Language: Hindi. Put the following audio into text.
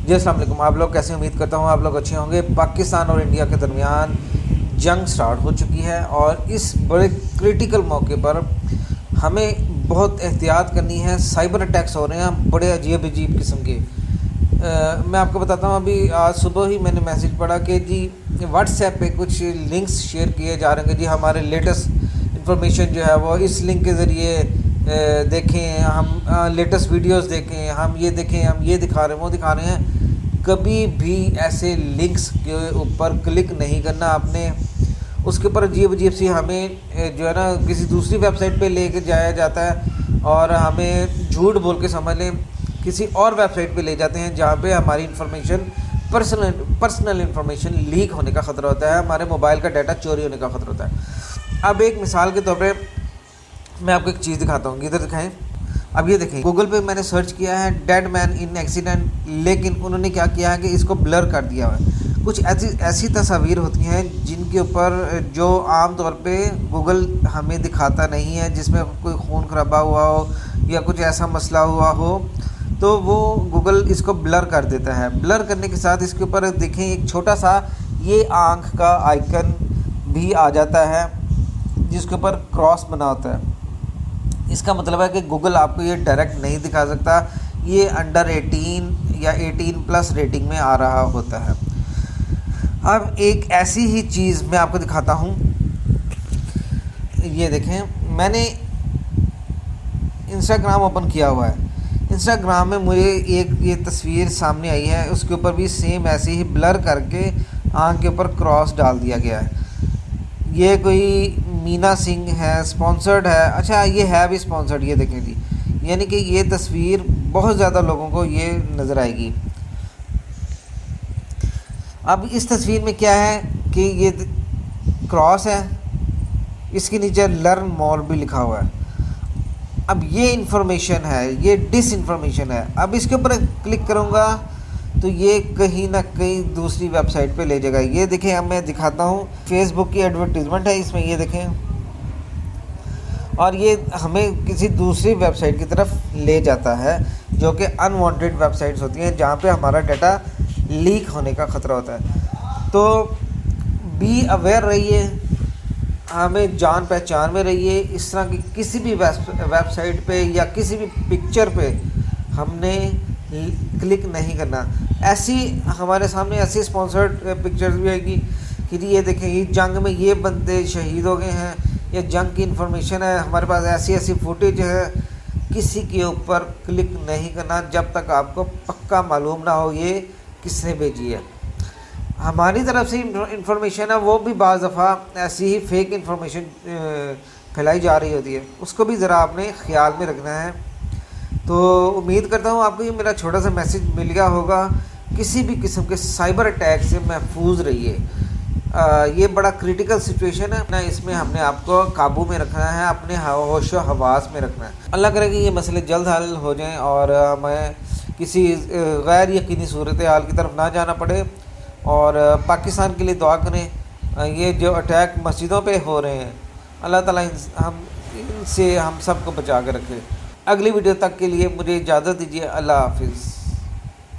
जी अस्सलाम वालेकुम। आप लोग कैसे? उम्मीद करता हूँ आप लोग अच्छे होंगे। पाकिस्तान और इंडिया के दरमियान जंग स्टार्ट हो चुकी है और इस बड़े क्रिटिकल मौके पर हमें बहुत एहतियात करनी है। साइबर अटैक्स हो रहे हैं बड़े अजीब अजीब किस्म के। मैं आपको बताता हूँ, अभी आज सुबह ही मैंने मैसेज पढ़ा कि जी व्हाट्सएप पे कुछ लिंक्स शेयर किए जा रहे हैं। जी हमारे लेटेस्ट इन्फॉर्मेशन जो है वो इस लिंक के ज़रिए देखें, हम लेटेस्ट वीडियोस देखें, हम ये देखें, हम ये दिखा रहे हैं, वो दिखा रहे हैं। कभी भी ऐसे लिंक्स के ऊपर क्लिक नहीं करना आपने। उसके ऊपर अजीब अजीब सी हमें जो है ना किसी दूसरी वेबसाइट पे लेके जाया जाता है और हमें झूठ बोल के समझ लें किसी और वेबसाइट पे ले जाते हैं जहाँ पे हमारी इन्फॉर्मेशन पर्सनल इन्फॉर्मेशन लीक होने का ख़तरा होता है, हमारे मोबाइल का डाटा चोरी होने का ख़तरा होता है। अब एक मिसाल के तौर पे मैं आपको एक चीज़ दिखाता हूँ, इधर दिखाएं। अब ये देखें, गूगल पे मैंने सर्च किया है डेड मैन इन एक्सीडेंट, लेकिन उन्होंने क्या किया है कि इसको ब्लर कर दिया हुआ है। कुछ ऐसी तस्वीर होती हैं जिनके ऊपर जो आम तौर पे गूगल हमें दिखाता नहीं है, जिसमें कोई खून खराबा हुआ हो या कुछ ऐसा मसला हुआ हो, तो वो गूगल इसको ब्लर कर देता है। ब्लर करने के साथ इसके ऊपर देखें एक छोटा सा ये आँख का आइकन भी आ जाता है जिसके ऊपर क्रॉस बना होता है। इसका मतलब है कि गूगल आपको ये डायरेक्ट नहीं दिखा सकता, ये अंडर 18 या 18+ रेटिंग में आ रहा होता है। अब एक ऐसी ही चीज़ मैं आपको दिखाता हूँ। ये देखें, मैंने इंस्टाग्राम ओपन किया हुआ है। इंस्टाग्राम में मुझे एक ये तस्वीर सामने आई है, उसके ऊपर भी सेम ऐसे ही ब्लर करके आँख के ऊपर क्रॉस डाल दिया गया है। ये कोई मीना सिंह है, स्पॉन्सर्ड है। अच्छा, ये है भी स्पॉन्सर्ड, ये देखें जी, यानी कि ये तस्वीर बहुत ज़्यादा लोगों को ये नज़र आएगी। अब इस तस्वीर में क्या है कि ये क्रॉस है, इसके नीचे लर्न मोर भी लिखा हुआ है। अब ये इन्फॉर्मेशन है, ये डिस इन्फॉर्मेशन है। अब इसके ऊपर क्लिक करूँगा तो ये कहीं ना कहीं दूसरी वेबसाइट पे ले जाएगा। ये देखें, अब मैं दिखाता हूँ, फेसबुक की एडवर्टीज़मेंट है इसमें, ये देखें, और ये हमें किसी दूसरी वेबसाइट की तरफ ले जाता है जो कि अनवांटेड वेबसाइट्स होती हैं जहाँ पे हमारा डाटा लीक होने का ख़तरा होता है। तो बी अवेयर रहिए, हमें जान पहचान में रहिए। इस तरह की किसी भी वेबसाइट पे या किसी भी पिक्चर पे हमने क्लिक नहीं करना। ऐसी हमारे सामने ऐसी स्पॉन्सर्ड पिक्चर्स भी आएगी कि जी ये देखें, ये जंग में ये बंदे शहीद हो गए हैं, ये जंग की इन्फॉर्मेशन है, हमारे पास ऐसी ऐसी फुटेज है। किसी के ऊपर क्लिक नहीं करना जब तक आपको पक्का मालूम ना हो ये किसने भेजी है। हमारी तरफ से इंफॉर्मेशन है वो भी बाज़ दफ़ा ऐसी ही फेक इंफॉर्मेशन फैलाई जा रही होती है, उसको भी ज़रा आपने ख्याल में रखना है। तो उम्मीद करता हूँ आपको ये मेरा छोटा सा मैसेज मिल गया होगा। किसी भी किस्म के साइबर अटैक से महफूज रहिए। ये बड़ा क्रिटिकल सिचुएशन है ना, इसमें हमने आपको काबू में रखना है, अपने होशो हवास में रखना है। अल्लाह करे कि ये मसले जल्द हल हो जाएं और हमें किसी गैर यकीनी सूरत हाल की तरफ ना जाना पड़े। और पाकिस्तान के लिए दुआ करें। ये जो अटैक मस्जिदों पे हो रहे हैं, अल्लाह ताला इनसे हम सबको बचा के रखे। अगली वीडियो तक के लिए मुझे इजाज़त दीजिए। अल्लाह हाफिज़।